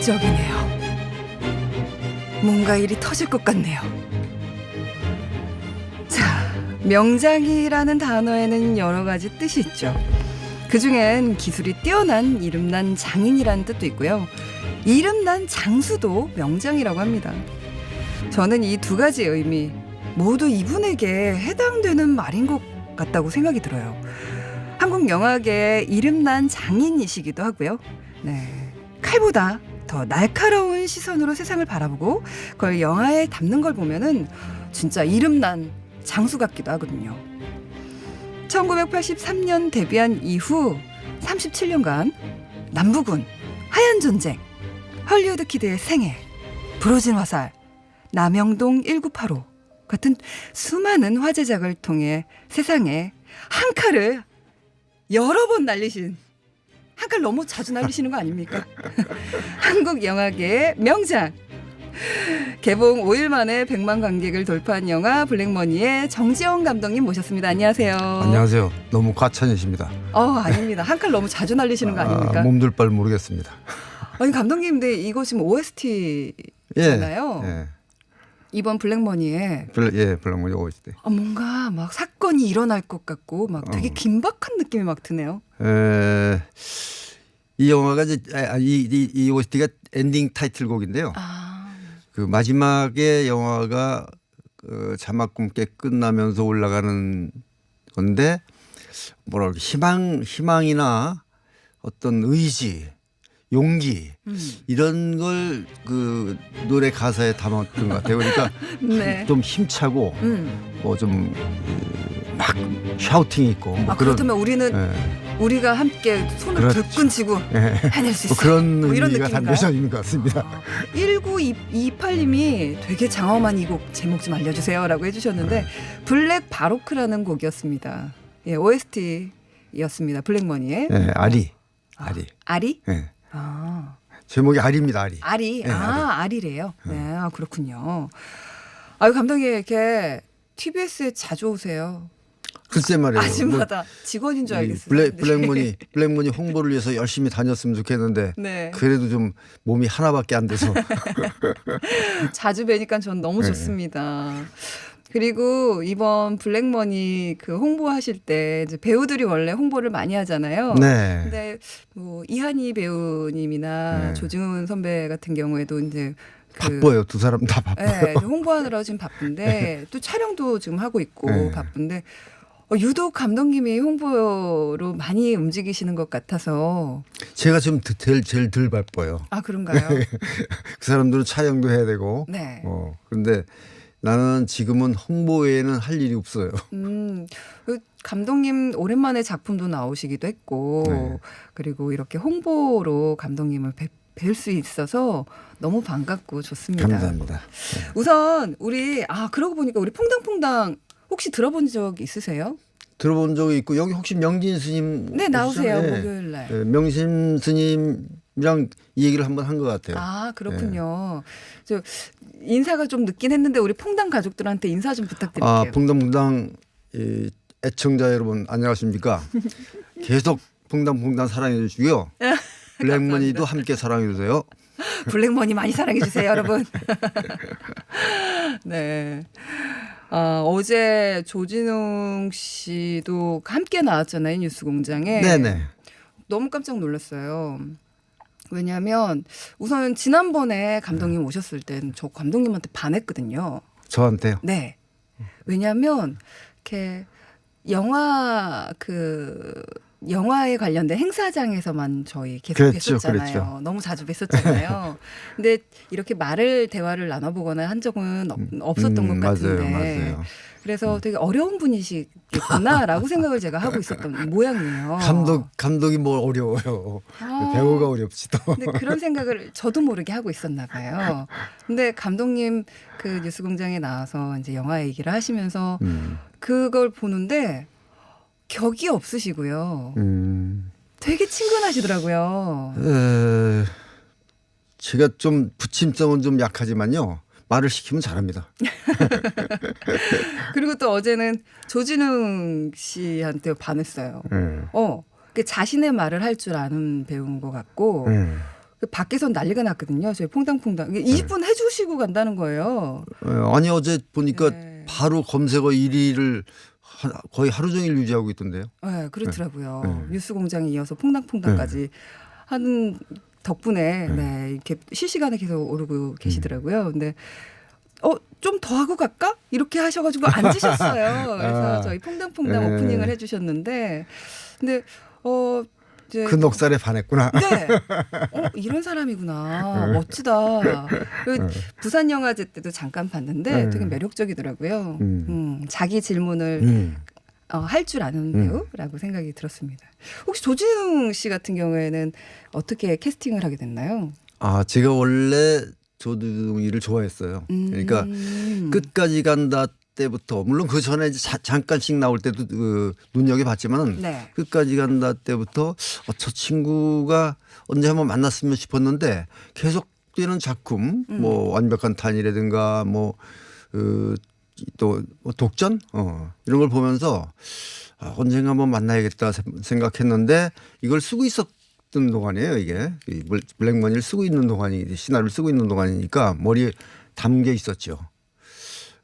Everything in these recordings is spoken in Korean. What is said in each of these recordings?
자극적이네요. 뭔가 일이 터질 것 같네요. 자, 명장이라는 단어에는 여러 가지 뜻이 있죠. 그중엔 기술이 뛰어난 이름난 장인이라는 뜻도 있고요. 이름난 장수도 명장이라고 합니다. 저는 이 두 가지 의미 모두 이분에게 해당되는 말인 것 같다고 생각이 들어요. 한국 영화계의 이름난 장인이시기도 하고요. 네, 칼보다 더 날카로운 시선으로 세상을 바라보고 그걸 영화에 담는 걸 보면은 진짜 이름난 장수 같기도 하거든요. 1983년 데뷔한 이후 37년간 남부군, 하얀전쟁, 헐리우드 키드의 생애, 부러진 화살, 남영동 1985 같은 수많은 화제작을 통해 세상에 한 칼을 여러 번 날리신, 한 칼 너무 자주 날리시는 거 아닙니까? 한국 영화계의 명장. 개봉 5일 만에 100만 관객을 돌파한 영화 블랙머니의 정지영 감독님 모셨습니다. 안녕하세요. 안녕하세요. 너무 과찬이십니다. 아닙니다. 한 칼 너무 자주 날리시는 거 아닙니까? 몸둘 바를 모르겠습니다. 아니 감독님, 근데 이거 지금 OST잖아요. 예. 이번 블랙머니에 블랙머니 OST. 뭔가 막 사건이 일어날 것 같고 막 되게 긴박한 느낌이 막 드네요. 이 영화가 이제 이 OST가 엔딩 타이틀곡인데요. 그 마지막에 영화가 자막 굶게 끝나면서 올라가는 건데 뭐라 그럴까, 희망이나 어떤 의지, 용기 이런 걸 그 노래 가사에 담았던 것 같아요. 그러니까 네. 좀 힘차고 뭐 좀 막 샤우팅이 있고 뭐 그렇다면 우리는 예. 우리가 함께 손을 그렇죠. 불끈 쥐고 해낼 수 있어. 그런 뭐 이런 의미가 느낌인가요? 담겨져 있는 것 같습니다. 1928님이 되게 장엄한 이 곡 제목 좀 알려주세요 라고 해주셨는데 블랙 바로크라는 곡이었습니다. 예, OST였습니다. 블랙머니의 아리. 아리? 예. 제목이 아리입니다. 아리. 아리. 네, 아리래요. 네, 그렇군요. 아유, 감독님 이렇게 TBS에 자주 오세요. 글쎄 말이에요. 아침마다 직원인 줄 알겠어요. 블랙머니 홍보를 위해서 열심히 다녔으면 좋겠는데 네. 그래도 좀 몸이 하나밖에 안 돼서 자주 뵈니까 전 너무 좋습니다. 그리고 이번 블랙머니 그 홍보하실 때 이제 배우들이 원래 홍보를 많이 하잖아요. 네. 근데 뭐 이한희 배우님이나 네. 조증은 선배 같은 경우에도 이제 바빠요. 두 사람 다 바빠요. 네, 홍보하느라 지금 바쁜데 또 촬영도 지금 하고 있고 네. 바쁜데 유독 감독님이 홍보로 많이 움직이시는 것 같아서. 제가 좀 제일 덜 바빠요. 그런가요? 그 사람들은 촬영도 해야 되고. 네. 그런데 나는 지금은 홍보 외에는 할 일이 없어요. 그 감독님 오랜만에 작품도 나오시기도 했고 네. 그리고 이렇게 홍보로 감독님을 뵐 수 있어서 너무 반갑고 좋습니다. 감사합니다. 우선 우리 그러고 보니까 우리 퐁당퐁당 혹시 들어본 적 있으세요? 들어본 적이 있고 여기 혹시 명진 스님 네, 나오세요. 오시잖아요. 목요일 날. 네, 명진 스님이랑 이 얘기를 한번 한 것 같아요. 그렇군요. 저 인사가 좀 늦긴 했는데 우리 퐁당 가족들한테 인사 좀 부탁드릴게요. 퐁당퐁당 애청자 여러분 안녕하십니까? 계속 퐁당퐁당 사랑해 주시고요. 블랙머니도 함께 사랑해 주세요. 블랙머니 많이 사랑해 주세요, 여러분. 네. 어제 조진웅 씨도 함께 나왔잖아요, 뉴스공장에. 네네. 너무 깜짝 놀랐어요. 왜냐하면 우선 지난번에 감독님 오셨을 땐 저 감독님한테 반했거든요. 저한테요? 네. 왜냐하면 이렇게 영화에 관련된 행사장에서만 저희 계속 그랬죠, 뵀었잖아요. 그랬죠. 너무 자주 뵀었잖아요. 근데 이렇게 대화를 나눠보거나 한 적은 없었던 것 같은데. 맞아요. 그래서 되게 어려운 분이시겠구나라고 생각을 제가 하고 있었던 모양이에요. 감독이 뭘 어려워요. 배우가 어렵지 또. 근데 그런 생각을 저도 모르게 하고 있었나 봐요. 근데 감독님 그 뉴스공장에 나와서 이제 영화 얘기를 하시면서 그걸 보는데 격이 없으시고요. 되게 친근하시더라고요. 제가 좀 부침성은 좀 약하지만요. 말을 시키면 잘합니다. 그리고 또 어제는 조진웅 씨한테 반했어요. 자신의 말을 할 줄 아는 배우인 것 같고 밖에선 난리가 났거든요. 저희 퐁당퐁당 20분 해주시고 간다는 거예요. 아니 어제 보니까 네. 바로 검색어 1위를 거의 하루 종일 유지하고 있던데요. 네, 그렇더라고요. 네. 뉴스공장에 이어서 퐁당퐁당까지 하는 덕분에 네, 이렇게 실시간에 계속 오르고 계시더라고요. 근데 좀 더 하고 갈까? 이렇게 하셔가지고 앉으셨어요. 그래서 저희 퐁당퐁당 오프닝을 해주셨는데, 근데 이제 그 넉살에 반했구나. 네, 이런 사람이구나, 멋지다. 부산 영화제 때도 잠깐 봤는데 되게 매력적이더라고요. 자기 질문을 할 줄 아는 배우라고 생각이 들었습니다. 혹시 조진웅 씨 같은 경우에는 어떻게 캐스팅을 하게 됐나요? 제가 원래 조두웅이를 좋아했어요. 그러니까 끝까지 간다 때부터 물론 그 전에 이제 잠깐씩 나올 때도 눈여겨봤지만은 네. 끝까지 간다 때부터 저 친구가 언제 한번 만났으면 싶었는데 계속되는 작품 뭐 완벽한 탄이라든가 뭐 또 독전 이런 걸 보면서 언젠가 한번 만나야겠다 생각했는데 이걸 쓰고 있었던 동안이에요. 이게 블랙머니를 쓰고 있는 동안이 시나리오를 쓰고 있는 동안이니까 머리에 담겨 있었죠.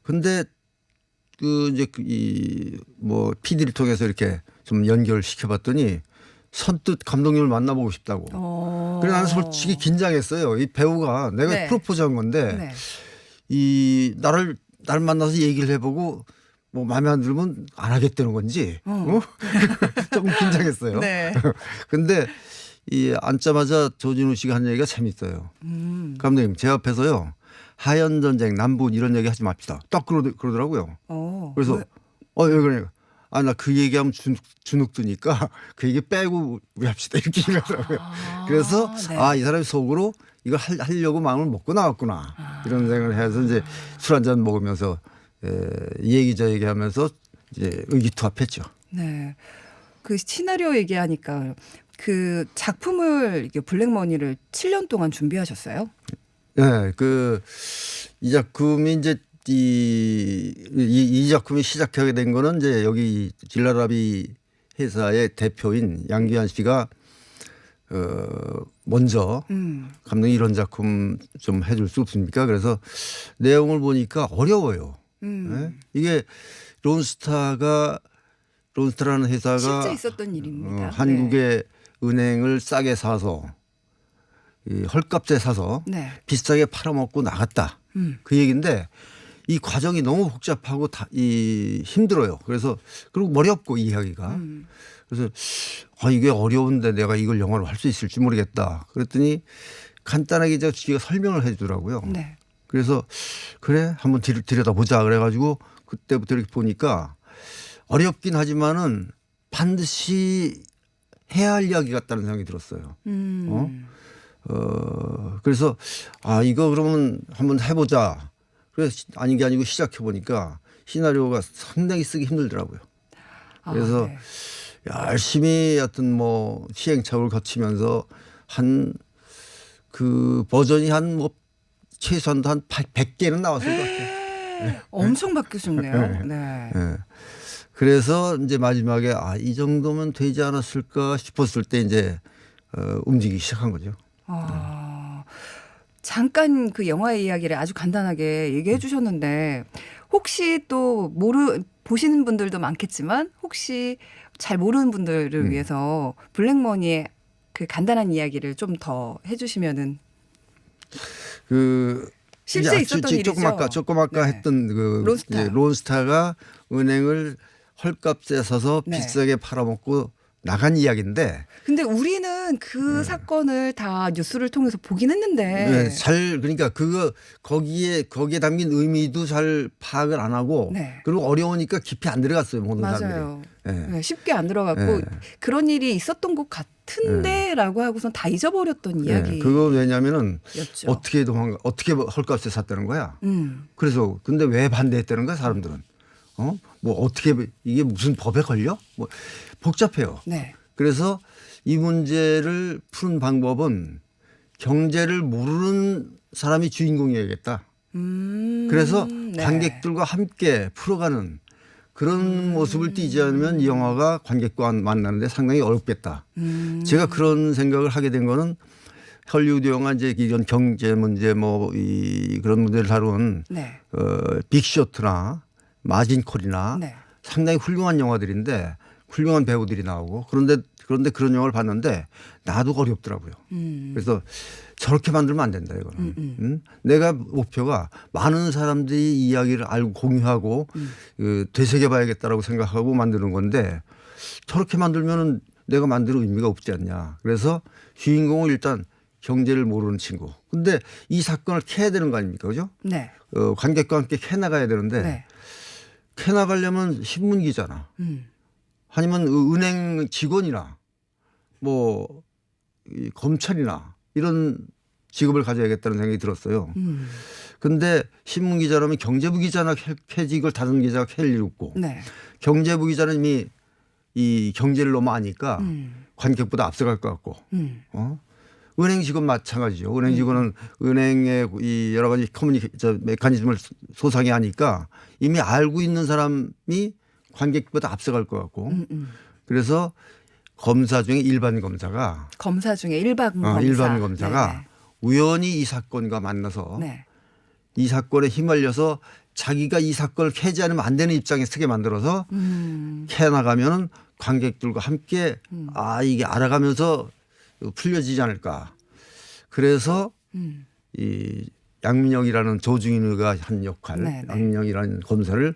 근데 이제 뭐 PD를 통해서 이렇게 좀 연결을 시켜봤더니 선뜻 감독님을 만나보고 싶다고. 그래 나는 솔직히 긴장했어요. 이 배우가 내가 네. 프로포즈한 건데 네. 날 만나서 얘기를 해보고 뭐 마음에 안 들면 안 하겠다는 건지 조금 긴장했어요. 네. 근데 앉자마자 조진우 씨가 한 얘기가 재밌어요. 감독님 제 앞에서요. 하얀 전쟁, 남북 이런 얘기 하지 맙시다. 딱 그러더라고요. 그래서 왜 그러냐. 나 그 얘기하면 주눅 드니까 그 얘기 빼고 우리 합시다. 이렇게 얘기하더라고요. 그래서 네. 이 사람이 속으로 이걸 하려고 마음을 먹고 나왔구나. 이런 생각을 해서 이제 술 한잔 먹으면서 이 얘기 저 얘기 하면서 이제 의기투합했죠. 네. 그 시나리오 얘기하니까 그 작품을 블랙머니를 7년 동안 준비하셨어요? 네, 이 작품이 이제 이 작품이 시작하게 된 거는 이제 여기 질라라비 회사의 대표인 양규환 씨가 먼저 감독님 이런 작품 좀 해줄 수 없습니까? 그래서 내용을 보니까 어려워요. 네? 이게 론스타라는 회사가 실제 있었던 일입니다. 한국의 은행을 싸게 사서 헐값에 사서 비싸게 팔아먹고 나갔다. 그 얘기인데 이 과정이 너무 복잡하고 힘들어요. 그리고 머리 없고 이야기가. 그래서 이게 어려운데 내가 이걸 영화로 할 수 있을지 모르겠다. 그랬더니 간단하게 지가 설명을 해 주더라고요. 네. 그래서 그래 한번 들여다보자 그래가지고 그때부터 이렇게 보니까 어렵긴 하지만은 반드시 해야 할 이야기 같다는 생각이 들었어요. 그래서 이거 그러면 한번 해보자. 그래서 아닌 게 아니고 시작해 보니까 시나리오가 상당히 쓰기 힘들더라고요. 그래서 네. 열심히 하여튼 뭐 시행착오를 거치면서 그 버전이 최소한도 한 100개는 나왔을 것 같아요. 엄청 바뀌셨네요. 네. 네. 그래서 이제 마지막에 이 정도면 되지 않았을까 싶었을 때 이제 움직이기 시작한 거죠. 잠깐 그 영화의 이야기를 아주 간단하게 얘기해 주셨는데 혹시 또 보시는 분들도 많겠지만 혹시 잘 모르는 분들을 위해서 블랙머니의 그 간단한 이야기를 좀 더 해주시면은 실제 있었던 일이죠. 조금 아까 했던 론스타가 은행을 헐값에 사서 비싸게 팔아먹고 나간 이야기인데. 근데 우리는 그 사건을 다 뉴스를 통해서 보긴 했는데. 네, 그러니까 거기에 담긴 의미도 잘 파악을 안 하고 그리고 어려우니까 깊이 안 들어갔어요. 모든 맞아요. 사람들이. 네, 쉽게 안 들어갔고 그런 일이 있었던 것 같은데라고 하고선 다 잊어버렸던 이야기. 그거 왜냐면은 어떻게 헐값에 샀다는 거야. 그래서 근데 왜 반대했다는 거야 사람들은. 뭐 어떻게 이게 무슨 법에 걸려? 뭐 복잡해요. 네. 그래서 이 문제를 푸는 방법은 경제를 모르는 사람이 주인공이어야겠다. 그래서 관객들과 함께 풀어가는 그런 모습을 띄지 않으면 이 영화가 관객과 만나는데 상당히 어렵겠다. 제가 그런 생각을 하게 된 거는 헐리우드 영화 이제 이런 경제 문제 뭐 그런 문제를 다룬 네. 빅쇼트나 마진콜이나 네. 상당히 훌륭한 영화들인데 훌륭한 배우들이 나오고 그런데 그런 영화를 봤는데 나도 어렵더라고요. 그래서 저렇게 만들면 안 된다 이거는. 내가 목표가 많은 사람들이 이야기를 알고 공유하고 되새겨봐야겠다라고 생각하고 만드는 건데 저렇게 만들면은 내가 만들 의미가 없지 않냐. 그래서 주인공은 일단 경제를 모르는 친구. 근데 이 사건을 캐야 되는 거 아닙니까, 그죠? 네. 관객과 함께 캐 나가야 되는데 네. 캐 나가려면 신문 기자나 아니면 은행 직원이나 뭐 검찰이나 이런 직업을 가져야겠다는 생각이 들었어요. 근데 신문 기자라면 경제부 기자나 캐지 이걸 다른 기자가 캘 일 없고 네. 경제부 기자는 이미 이 경제를 너무 아니까 관객보다 앞서갈 것 같고 은행 직원 마찬가지죠. 은행 직원은 은행의 이 여러 가지 메커니즘을 소상히 하니까 이미 알고 있는 사람이 관객보다 앞서갈 것 같고 그래서 검사 중에 일반 검사가 일반 검사가 네네. 우연히 이 사건과 만나서 네. 이 사건에 휘말려서 자기가 이 사건을 캐지 않으면 안 되는 입장에 서게 만들어서 캐 나가면은 관객들과 함께 이게 알아가면서 풀려지지 않을까. 그래서 이 양민영이라는 조중인의가 한 역할, 네네. 양민영이라는 검사를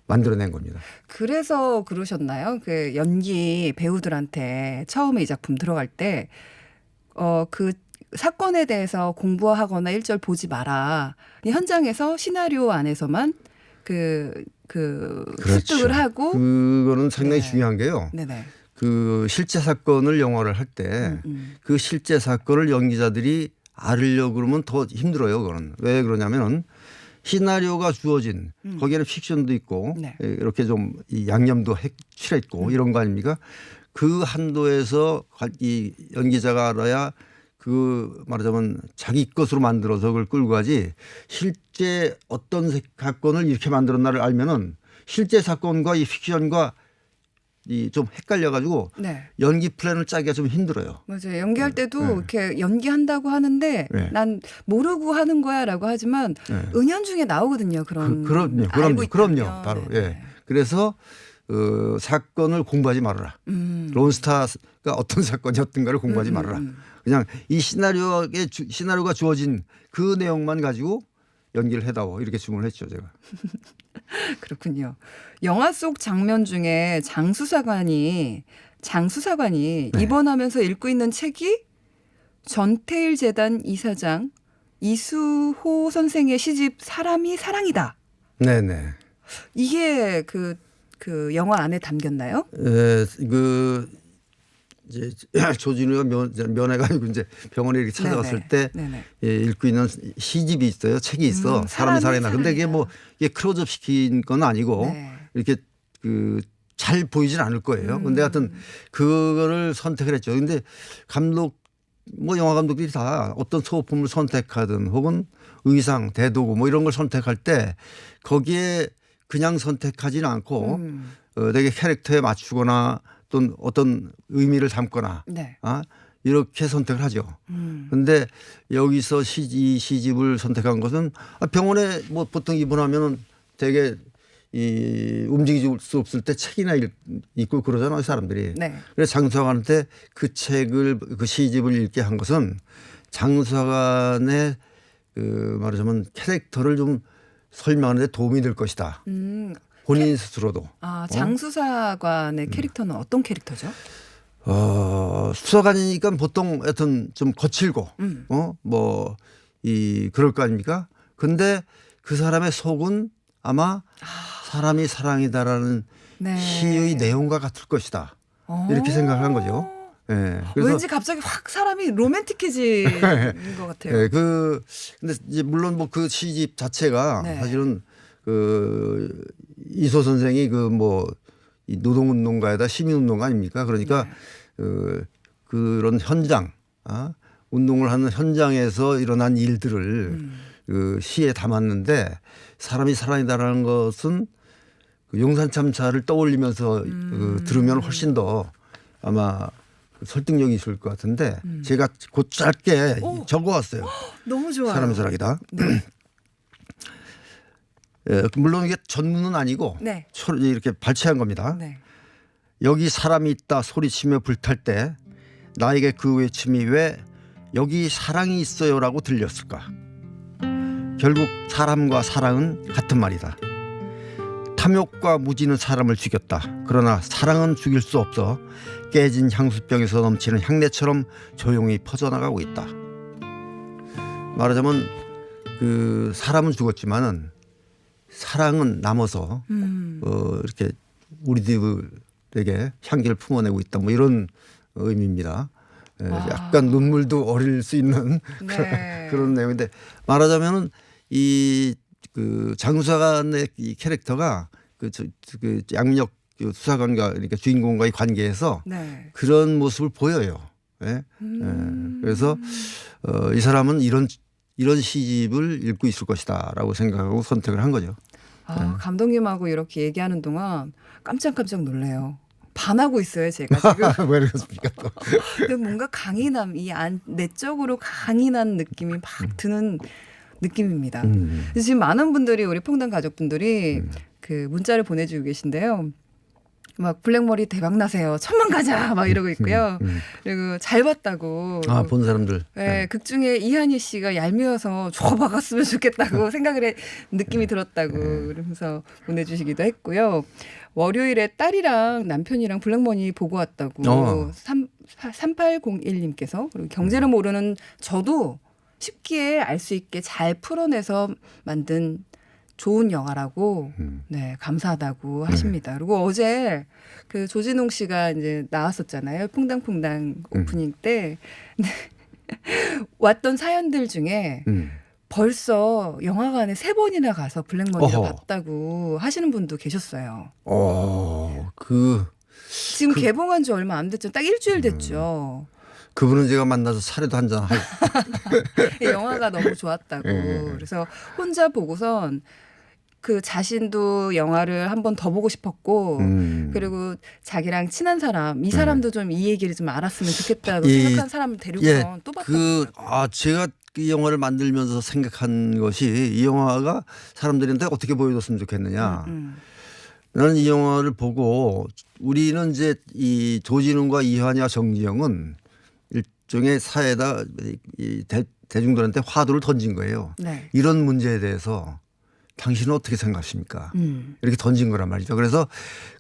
만들어낸 겁니다. 그래서 그러셨나요? 그 연기 배우들한테 처음에 이 작품 들어갈 때 그 사건에 대해서 공부하거나 일절 보지 마라. 현장에서 시나리오 안에서만 습득을 하고 그거는 상당히 네. 중요한 게요. 네네. 그 실제 사건을 영화를 할 때 그 실제 사건을 연기자들이 알으려고 그러면 더 힘들어요. 그거는 왜 그러냐면은 시나리오가 주어진 거기에는 픽션도 있고 네. 이렇게 좀 이 양념도 칠했고 이런 거 아닙니까? 그 한도에서 이 연기자가 알아야 그 말하자면 자기 것으로 만들어서 그걸 끌고 가지 실제 어떤 사건을 이렇게 만들었나를 알면은 실제 사건과 이 픽션과 이 좀 헷갈려 가지고 네. 연기 플랜을 짜기가 좀 힘들어요. 맞아요. 연기할 때도 네. 이렇게 연기한다고 하는데 네. 난 모르고 하는 거야라고 하지만 네. 은연중에 나오거든요. 그런 그럼요. 알고 그럼요. 있다면. 바로 네네. 예. 그래서 사건을 공부하지 말아라. 론스타가 어떤 사건이었던가를 공부하지 말아라. 그냥 이 시나리오가 주어진 그 내용만 가지고 연기를 해다오 이렇게 주문을 했죠 제가. 그렇군요. 영화 속 장면 중에 장수사관이 네. 입원하면서 읽고 있는 책이 전태일 재단 이사장 이수호 선생의 시집 사람이 사랑이다. 네네. 이게 그 영화 안에 담겼나요? 이제 조진우가 면회가지고 이제 병원에 이렇게 찾아갔을 때 읽고 있는 시집이 있어요. 책이 있어. 사람이 살아나. 근데 이게 뭐 이게 클로즈업 시킨 건 아니고 네. 이렇게 잘 보이진 않을 거예요. 근데 하여튼 그거를 선택을 했죠. 근데 영화 감독들이 다 어떤 소품을 선택하든 혹은 의상, 대도구 뭐 이런 걸 선택할 때 거기에 그냥 선택하지는 않고 되게 캐릭터에 맞추거나 또는 어떤 의미를 담거나 네. 이렇게 선택을 하죠. 그런데 여기서 이 시집을 선택한 것은 병원에 뭐 보통 입원하면은 되게 움직일 수 없을 때 책이나 읽고 그러잖아요 사람들이. 네. 그래서 장수사관한테 그 시집을 읽게 한 것은 장수사관의 말하자면 캐릭터를 좀 설명하는 데 도움이 될 것이다. 본인 스스로도. 장수사관의 캐릭터는 어떤 캐릭터죠? 수사관이니까 보통 하여튼 좀 거칠고 그럴 거 아닙니까? 근데 그 사람의 속은 아마 사람이 사랑이다라는 네. 시의 내용과 같을 것이다. 이렇게 생각한 거죠. 네. 그래서 왠지 갑자기 확 사람이 로맨틱해지는 것 같아요. 네, 근데 이제 물론 뭐 그 시집 자체가 네. 사실은 이소 선생이 이 노동운동가에다 시민운동가 아닙니까? 그러니까 그런 현장, 운동을 하는 현장에서 일어난 일들을 시에 담았는데 사람이 살아있다라는 것은 용산 참사를 떠올리면서 들으면 훨씬 더 아마 설득력이 있을 것 같은데 제가 곧 짧게 오. 적어왔어요. 너무 좋아요. 사람의 철학이다. 네. 예, 물론 이게 전문은 아니고 네. 이렇게 발췌한 겁니다. 네. 여기 사람이 있다 소리치며 불탈 때 나에게 그 외침이 왜 여기 사랑이 있어요라고 들렸을까? 결국 사람과 사랑은 같은 말이다. 탐욕과 무지는 사람을 죽였다. 그러나 사랑은 죽일 수 없어 깨진 향수병에서 넘치는 향내처럼 조용히 퍼져나가고 있다. 말하자면 그 사람은 죽었지만은 사랑은 남아서 이렇게 우리들에게 향기를 품어내고 있다. 뭐 이런 의미입니다. 예, 약간 눈물도 어릴 수 있는 네. 그런 내용인데 말하자면은 이 그 장수사관의 이 캐릭터가 그 양력 수사관과 그러니까 주인공과의 관계에서 네. 그런 모습을 보여요. 예? 예. 그래서 이 사람은 이런 시집을 읽고 있을 것이다라고 생각하고 선택을 한 거죠. 감독님하고 이렇게 얘기하는 동안 깜짝깜짝 놀래요. 반하고 있어요, 제가 지금. 왜 그렇습니까 또? 근데 뭔가 강인함, 내적으로 강인한 느낌이 막 드는 느낌입니다. 그래서 지금 많은 분들이 우리 퐁당 가족분들이 그 문자를 보내주고 계신데요. 막 블랙머리 대박 나세요. 천만 가자 막 이러고 있고요. 그리고 잘 봤다고. 본 사람들. 네, 극 중에 이한희 씨가 얄미워서 줘박았으면 좋겠다고 느낌이 들었다고 그러면서 보내주시기도 했고요. 월요일에 딸이랑 남편이랑 블랙머니 보고 왔다고 3801님께서 그리고 경제를 모르는 저도 쉽게 알 수 있게 잘 풀어내서 만든 좋은 영화라고 네, 감사하다고 하십니다. 그리고 어제 그 조진웅 씨가 이제 나왔었잖아요. 퐁당퐁당 오프닝 때 왔던 사연들 중에 벌써 영화관에 3번이나 가서 블랙머니를 봤다고 하시는 분도 계셨어요. 지금 개봉한 지 얼마 안 됐죠. 딱 일주일 됐죠. 그분은 제가 만나서 사례도 한잔 할. 영화가 너무 좋았다고. 그래서 혼자 보고선 그 자신도 영화를 한 번 더 보고 싶었고 그리고 자기랑 친한 사람 이 사람도 좀 이 얘기를 좀 알았으면 좋겠다고 생각한 사람을 데리고서 또 봤다. 제가 이 영화를 만들면서 생각한 것이 이 영화가 사람들한테 어떻게 보여줬으면 좋겠느냐. 나는 이 영화를 보고 우리는 이제 이 조진웅과 이한이와 정지영은 일종의 사회에다 이 대중들한테 화두를 던진 거예요. 네. 이런 문제에 대해서 당신은 어떻게 생각하십니까? 이렇게 던진 거란 말이죠. 그래서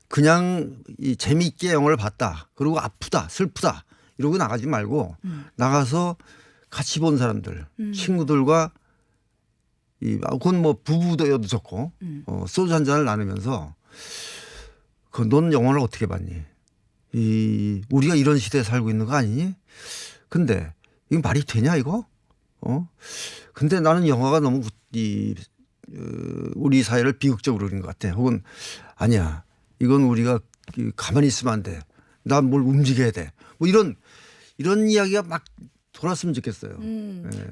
그냥 이 재미있게 영화를 봤다. 그리고 아프다, 슬프다 이러고 나가지 말고 나가서 같이 본 사람들, 친구들과 그건 뭐 부부여도 좋고 소주 한 잔을 나누면서 넌 영화를 어떻게 봤니? 우리가 이런 시대에 살고 있는 거 아니니? 근데 이거 말이 되냐 이거? 근데 나는 영화가 너무 우리 사회를 비극적으로 그리는 것 같아. 혹은 아니야. 이건 우리가 가만히 있으면 안 돼. 난 뭘 움직여야 돼. 뭐 이런 이야기가 막 돌았으면 좋겠어요.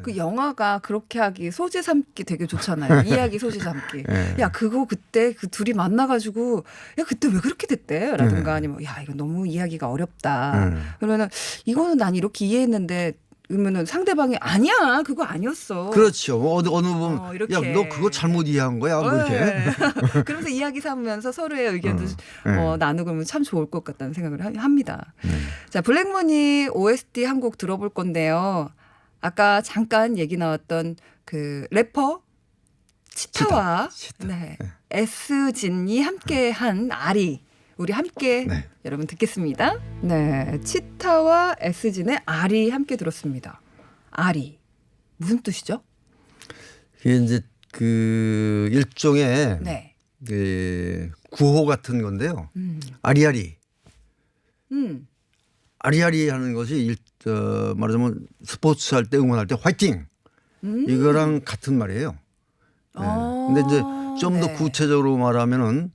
그 영화가 그렇게 하기 소재 삼기 되게 좋잖아요. 이야기 소재 삼기. 야 그거 그때 그 둘이 만나가지고 야 그때 왜 그렇게 됐대? 라든가 아니면 야 이거 너무 이야기가 어렵다. 그러면은 이거는 난 이렇게 이해했는데 그러면은 상대방이 아니야 그거 아니었어. 그렇죠. 어느 부분 이렇게. 야 너 그거 잘못 이해한 거야. 뭐 이렇게. 그러면서 이야기 삼으면서 서로의 의견도 나누고 그러면 참 좋을 것 같다는 생각을 합니다. 자 블랙머니 OST 한 곡 들어볼 건데요. 아까 잠깐 얘기 나왔던 그 래퍼 치타와 치타. 네. S진이 함께한 아리. 우리 함께 여러분 듣겠습니다. 네, 치타와 S진의 아리 함께 들었습니다. 아리 무슨 뜻이죠? 이게 이제 그 일종의 그 구호 같은 건데요. 아리아리. 아리아리 하는 것이 말하자면 스포츠 할 때 응원할 때 화이팅 이거랑 같은 말이에요. 근데 이제 좀 더 구체적으로 말하면은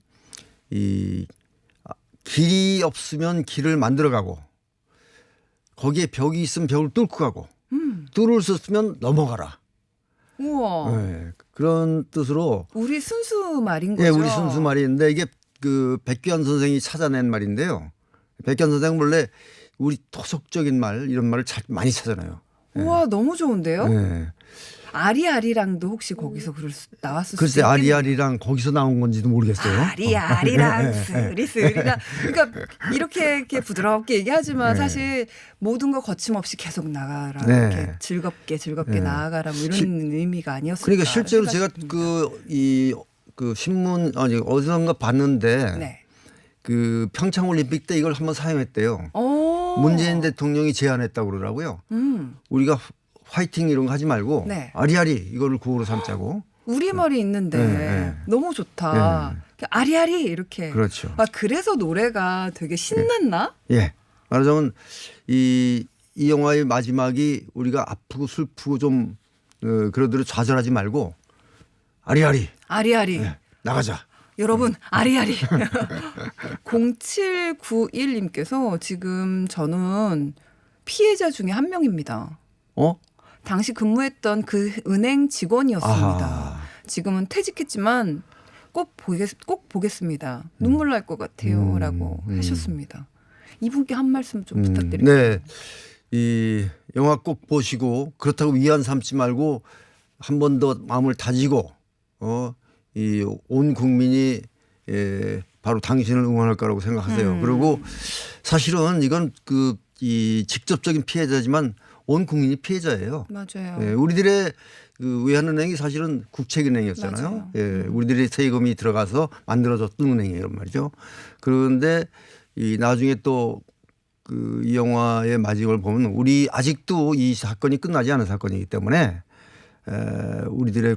길이 없으면 길을 만들어가고 거기에 벽이 있으면 벽을 뚫고 가고 뚫을 수 없으면 넘어가라. 우와. 네, 그런 뜻으로 우리 순수 말인 거죠. 예, 우리 순수 말인데 이게 그 백규환 선생이 찾아낸 말인데요. 백규환 선생은 원래 우리 토속적인 말 이런 말을 많이 찾아놔요. 우와 너무 좋은데요? 네. 아리아리랑도 혹시 거기서 나왔을 수도 글쎄 있겠네요. 아리아리랑 거기서 나온 건지도 모르겠어요. 아리아리랑 스리스리랑 그러니까 이렇게 부드럽게 얘기하지만 네. 사실 모든 거 거침없이 계속 나가라 네. 이렇게 즐겁게 네. 나아가라 뭐 이런 의미가 아니었을까. 그러니까 실제로 제가 생각이 그 신문 아니 어디선가 봤는데 듭니다. 네. 그 평창 올림픽 때 이걸 한번 사용했대요. 문재인 대통령이 제안했다고 그러더라고요. 우리가 화이팅 이런 거 하지 말고 네. 아리아리 이거를 구호로 삼자고. 우리말이 있는데 네. 너무 좋다. 아리아리 이렇게. 그렇죠. 아 그래서 노래가 되게 신났나? 예. 말하자면 이 영화의 마지막이 우리가 아프고 슬프고 좀 그러대로 좌절하지 말고 아리아리. 아리아리. 예. 나가자. 여러분 아리아리 0791님께서 지금 저는 피해자 중에 한 명입니다. 당시 근무했던 그 은행 직원이었습니다. 아하. 지금은 퇴직했지만 꼭 보겠습니다. 눈물 날 것 같아요. 라고 하셨습니다. 이분께 한 말씀 좀 부탁드립니다. 네. 이 영화 꼭 보시고 그렇다고 위안 삼지 말고 한 번 더 마음을 다지고 이 온 국민이 바로 당신을 응원할 거라고 생각하세요. 그리고 사실은 이건 이 직접적인 피해자지만 온 국민이 피해자예요. 맞아요. 예, 우리들의 그 외환은행이 사실은 국책은행이었잖아요. 맞아요. 예, 우리들의 세금이 들어가서 만들어졌던 은행이에요, 말이죠. 그런데 이 나중에 또 이 영화의 마지막을 보면 우리 아직도 이 사건이 끝나지 않은 사건이기 때문에 우리들의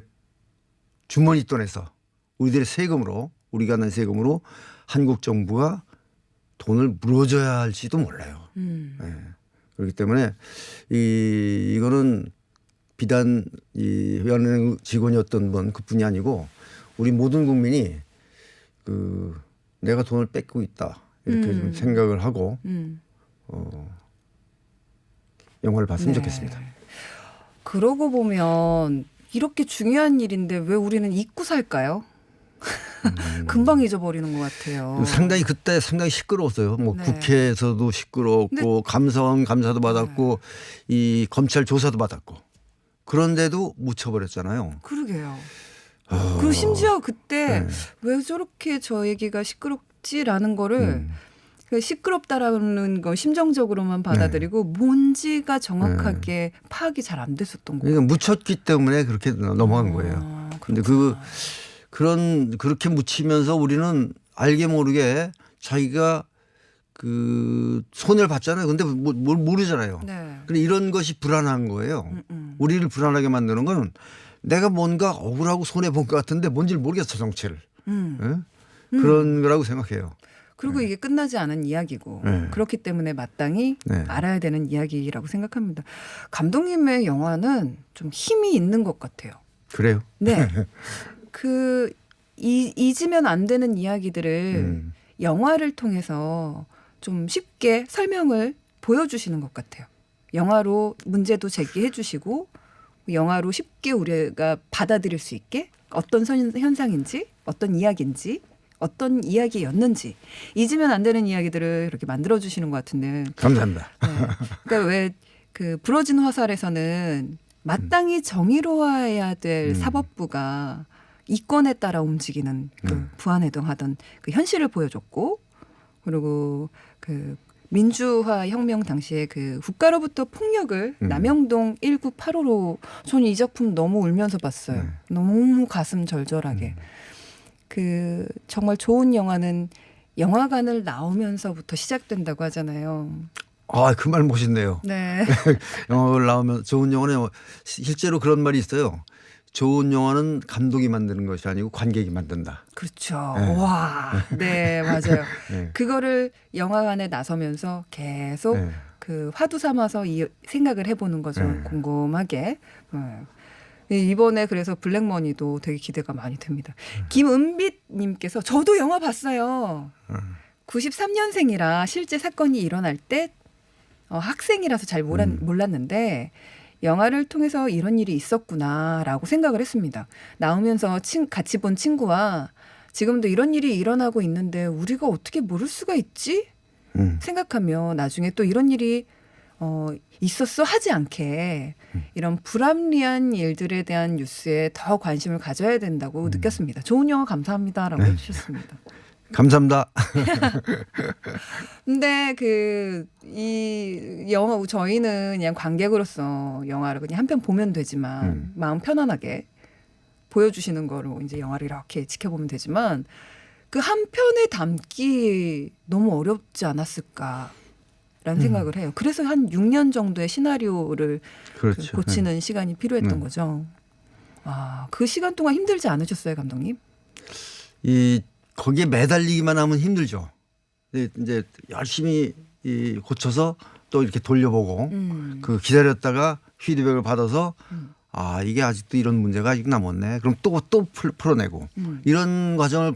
주머니 돈에서 우리들의 세금으로 우리가 낸 세금으로 한국 정부가 돈을 물어줘야 할지도 몰라요. 예. 그렇기 때문에 이거는 비단 이 외환은행 직원이었던 분 그뿐이 아니고 우리 모든 국민이 내가 돈을 뺏고 있다 이렇게 좀 생각을 하고 영화를 봤으면 좋겠습니다. 그러고 보면 이렇게 중요한 일인데 왜 우리는 잊고 살까요? 금방 잊어버리는 것 같아요. 상당히 그때 상당히 시끄러웠어요. 뭐 네. 국회에서도 시끄러웠고 감사도 받았고 이 검찰 조사도 받았고 그런데도 묻혀버렸잖아요. 그러게요. 그리고 심지어 그때 왜 저렇게 저 얘기가 시끄럽지라는 거를 그 시끄럽다라는 거 심정적으로만 받아들이고 뭔지가 정확하게 파악이 잘 안 됐었던 거예요. 그러니까 묻혔기 때문에 그렇게 넘어간 거예요. 그런데 그렇게 묻히면서 우리는 알게 모르게 자기가 손해를 봤잖아요. 근데 뭘 모르잖아요. 네. 근데 이런 것이 불안한 거예요. 우리를 불안하게 만드는 건 내가 뭔가 억울하고 손해 본 것 같은데 뭔지를 모르겠어 정체를. 그런 거라고 생각해요. 그리고 이게 끝나지 않은 이야기고 그렇기 때문에 마땅히 알아야 되는 이야기라고 생각합니다. 감독님의 영화는 좀 힘이 있는 것 같아요. 그래요? 네. 잊으면 안 되는 이야기들을 영화를 통해서 좀 쉽게 설명을 보여주시는 것 같아요. 영화로 문제도 제기해 주시고 영화로 쉽게 우리가 받아들일 수 있게 어떤 현상인지 어떤 이야기인지 어떤 이야기였는지 잊으면 안 되는 이야기들을 이렇게 만들어주시는 것 같은데. 감사합니다. 네. 그러니까 왜 부러진 화살에서는 마땅히 정의로워야 될 사법부가 이권에 따라 움직이는 부안해동하던 그 현실을 보여줬고 그리고 민주화 혁명 당시에 국가로부터 폭력을 남영동 1985로 저는 이 작품 너무 울면서 봤어요. 너무 가슴 절절하게. 정말 좋은 영화는 영화관을 나오면서부터 시작된다고 하잖아요. 그 말 멋있네요. 네. 영화를 나오면 좋은 영화는 실제로 그런 말이 있어요. 좋은 영화는 감독이 만드는 것이 아니고 관객이 만든다. 그렇죠. 네. 와, 네 맞아요. 네. 그거를 영화관에 나서면서 계속 화두 삼아서 이 생각을 해보는 거죠. 곰곰하게. 이번에 그래서 블랙머니도 되게 기대가 많이 됩니다. 김은빛님께서 저도 영화 봤어요. 93년생이라 실제 사건이 일어날 때 학생이라서 잘 몰랐는데 영화를 통해서 이런 일이 있었구나라고 생각을 했습니다. 나오면서 같이 본 친구와 지금도 이런 일이 일어나고 있는데 우리가 어떻게 모를 수가 있지? 생각하면 나중에 또 이런 일이 있었어 하지 않게 이런 불합리한 일들에 대한 뉴스에 더 관심을 가져야 된다고 느꼈습니다. 좋은 영화 감사합니다라고 네. 해주셨습니다. 감사합니다. 근데 이 영화 저희는 그냥 관객으로서 영화를 그냥 한 편 보면 되지만 마음 편안하게 보여주시는 거로 이제 영화를 이렇게 지켜보면 되지만 그 한 편에 담기 너무 어렵지 않았을까라는 생각을 해요. 그래서 한 6년 정도의 시나리오를 그렇죠. 고치는 시간이 필요했던 거죠. 아, 그 시간 동안 힘들지 않으셨어요, 감독님? 거기에 매달리기만 하면 힘들죠. 이제 열심히 고쳐서 또 이렇게 돌려보고 그 기다렸다가 피드백을 받아서 아 이게 아직도 이런 문제가 아직 남았네. 그럼 또 풀어내고 이런 과정을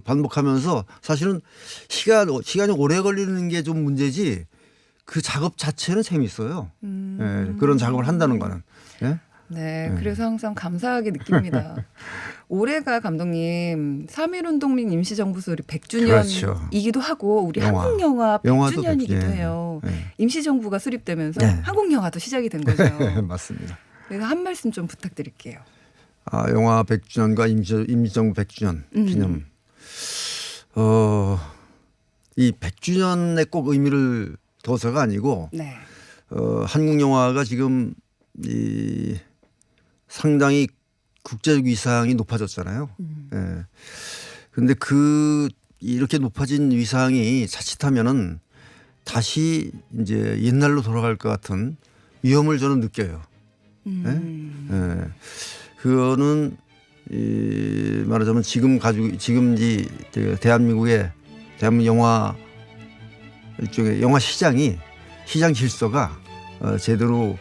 반복하면서 사실은 시간이 오래 걸리는 게 좀 문제지 그 작업 자체는 재밌어요. 예, 그런 작업을 한다는 거는. 예? 네, 그래서 항상 감사하게 느낍니다. 올해가 감독님 3.1운동 및 임시정부 수립 100주년이기도 그렇죠. 하고 우리 영화. 한국 영화 영화도 100주년이기도 100주년. 해요. 네. 임시정부가 수립되면서 네. 한국 영화도 시작이 된 거죠. 맞습니다. 그래서 한 말씀 좀 부탁드릴게요. 아, 영화 100주년과 임시정부 100주년 기념. 이 100주년에 꼭 의미를 둬서가 아니고 네. 한국 영화가 지금 상당히 국제적 위상이 높아졌잖아요. 예. 근데 이렇게 높아진 위상이 자칫하면은 다시 이제 옛날로 돌아갈 것 같은 위험을 저는 느껴요. 예. 그거는 말하자면 지금 이 대한민국 영화 일종의 영화 시장 질서가 제대로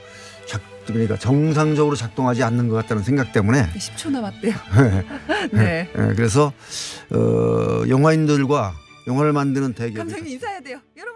그러니까 정상적으로 작동하지 않는 것 같다는 생각 때문에 10초 남았대요. 네. 그래서 영화인들과 영화를 만드는 대기업 감독님 인사해야 돼요. 여러분.